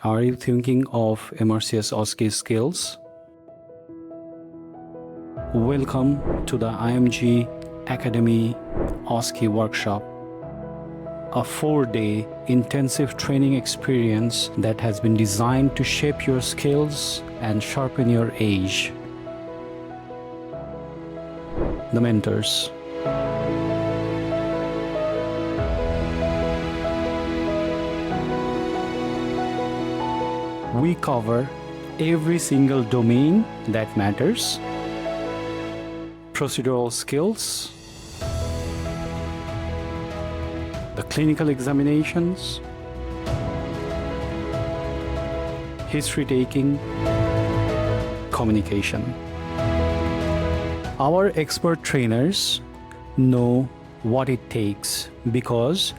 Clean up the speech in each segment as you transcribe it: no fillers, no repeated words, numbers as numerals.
Are you thinking of MRCS OSCE Skills? Welcome to the IMG Academy OSCE workshop, a 4-day intensive training experience that has been designed to shape your skills and sharpen your edge. The mentors. We cover every single domain that matters: procedural skills, the clinical examinations, history taking, communication. Our expert trainers know what it takes because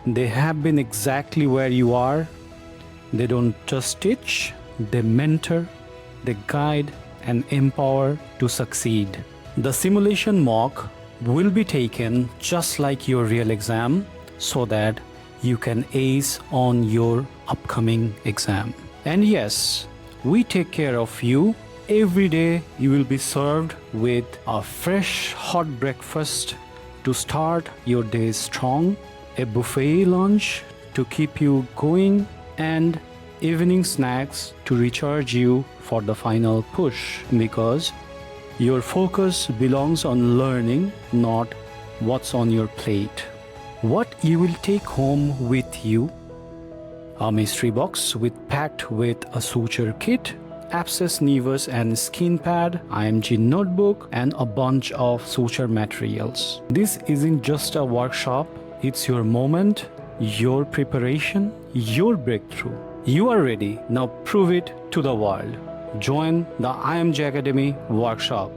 they have been exactly where you are. They don't just teach, they mentor, they guide and empower to succeed. The simulation mock will be taken just like your real exam so that you can ace on your upcoming exam. And yes, we take care of you. Every day you will be served with a fresh hot breakfast to start your day strong, a buffet lunch to keep you going, and evening snacks to recharge you for the final push, because your focus belongs on learning, not what's on your plate. What you will take home with you: a mystery box packed with a suture kit, abscess nevus and skin pad, IMG notebook, and a bunch of suture materials. This isn't just a workshop, it's your moment, your preparation, your breakthrough. You are ready, now prove it to the world. Join the IMG Academy workshop.